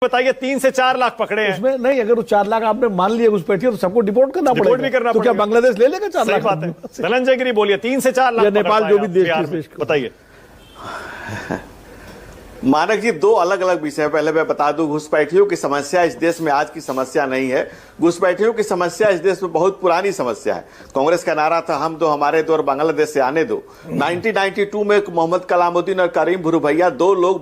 बताइए 3 से 4 लाख पकड़े हैं। उसमें नहीं, अगर वो 4 लाख आपने मान लिया घुसपैठिए तो सबको डिपोर्ट करना पड़ेगा। भी करना तो क्या बांग्लादेश ले लेगा 4 लाख? बात है। धनंजय गिरी बोलिए 3 से 4 लाख या नेपाल, जो भी देश बताइए। मानक जी, दो अलग अलग विषय। पहले मैं बता दूं, घुसपैठियों की समस्या इस देश में आज की समस्या नहीं है। घुसपैठियों की समस्या इस देश में बहुत पुरानी समस्या है। कांग्रेस का नारा था हम दो हमारे दो और बांग्लादेश से आने दो। 1992 में मोहम्मद कलामुद्दीन और करीम भुरभैया, दो लोग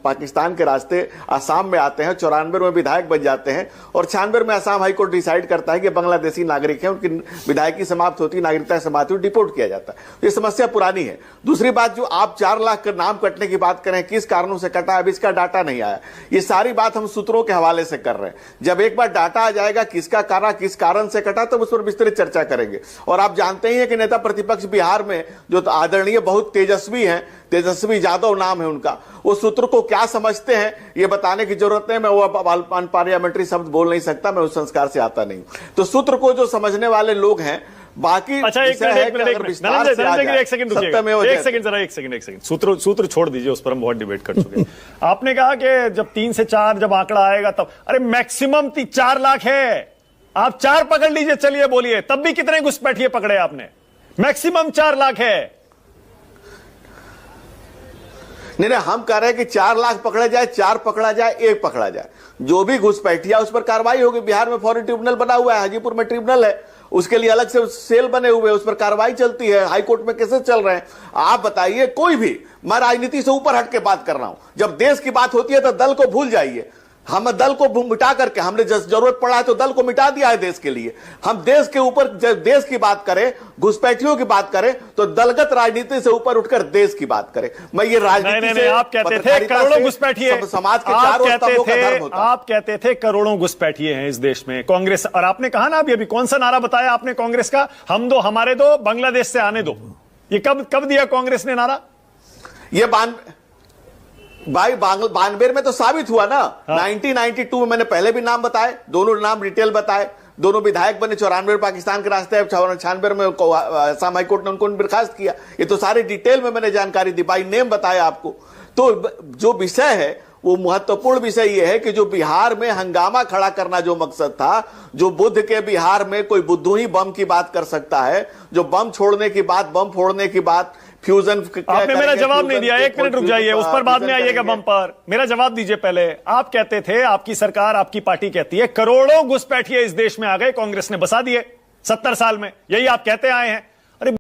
पाकिस्तान के रास्ते आसाम में आते हैं, 94 में विधायक बन जाते हैं और 96 में आसाम हाईकोर्ट डिसाइड करता है कि बांग्लादेशी नागरिक है, उनकी विधायकी समाप्त होती, नागरिकता समाप्त होती, डिपोर्ट किया जाता है। ये समस्या पुरानी है। दूसरी बात, जो आप 4 लाख का नाम कटने की बात करें, किस कारणों से कटा, अब इसका डाटा नहीं आया। ये सारी बात हम सूत्रों के हवाले से कर रहे हैं। जब एक बार डाटा आ जाएगा किसका कारा किस कारण से कटा, तो उस पर विस्तृत चर्चा करेंगे। और आप जानते ही हैं कि नेता प्रतिपक्ष बिहार में जो आदरणीय बहुत तेजस्वी हैं, तेजस्वी यादव नाम है उनका, वो सूत्र को क्या समझते हैं ये बताने की जरूरत है। मैं वो अनपार्लियामेंट्री शब्द बोल नहीं सकता, मैं उस संस्कार से आता नहीं। तो सूत्र को जो समझने वाले लोग हैं, बाकी अच्छा एक सेकंड सूत्र छोड़ दीजिए, उस पर हम बहुत डिबेट कर चुके हैं। आपने कहा कि जब 3 से 4 जब आंकड़ा आएगा तब, अरे मैक्सिमम 4 लाख है, आप 4 पकड़ लीजिए, चलिए बोलिए, तब भी कितने घुसपैठिए पकड़े आपने? मैक्सिमम 4 लाख है। नहीं, हम कह रहे हैं कि 4 लाख पकड़ा जाए, 4 पकड़ा जाए, 1 पकड़ा जाए, जो भी घुसपैठिया उस पर कार्रवाई होगी। बिहार में फौरी ट्रिब्यूनल बना हुआ है, हाजीपुर में ट्रिब्यूनल है, उसके लिए अलग से सेल बने हुए हैं, उस पर कार्रवाई चलती है, हाईकोर्ट में केसेस चल रहे हैं। आप बताइए, कोई भी, मैं राजनीति से ऊपर हट के बात कर रहा हूं। जब देश की बात होती है तो दल को भूल जाइए। हम दल को मिटा करके, हमने जरूरत पड़ा है तो दल को मिटा दिया है देश के लिए। हम देश के ऊपर, जब देश की बात करें, घुसपैठियों की बात करें, तो दलगत राजनीति से ऊपर उठकर देश की बात करें। मैं ये राजनीति से, आप कहते थे करोड़ों घुसपैठिए, समाज के चारों स्तंभों का धर्म होता है। आप कहते थे करोड़ों घुसपैठिए हैं इस देश में कांग्रेस, और आपने कहा ना अभी कौन सा नारा बताया आपने कांग्रेस का, हम दो हमारे दो, बांग्लादेश से आने दो। ये कब दिया कांग्रेस ने नारा? ये भाई 92 में तो साबित हुआ ना। 1992 में मैंने पहले भी नाम बताए, दोनों नाम डिटेल बताए, दोनों विधायक बने। 94 में पाकिस्तान के रास्ते, 96 में असम हाईकोर्ट ने उनको बर्खास्त किया। ये तो सारे डिटेल में मैंने जानकारी दी, बाई नेम बताया आपको। तो जो विषय है वो महत्वपूर्ण विषय ये है कि जो बिहार में हंगामा खड़ा करना जो मकसद था, जो बुद्ध के बिहार में कोई बुद्धू ही बम की बात कर सकता है, जो बम छोड़ने की बात, बम फोड़ने की बात, फ्यूजन। आपने मेरा जवाब नहीं दिया, 1 मिनट रुक जाइए, उस पर बाद में आइएगा बम पर। मेरा जवाब दीजिए पहले। आप कहते थे, आपकी सरकार, आपकी पार्टी कहती है करोड़ों घुसपैठिए इस देश में आ गए, कांग्रेस ने बसा दिए 70 साल में, यही आप कहते आए हैं।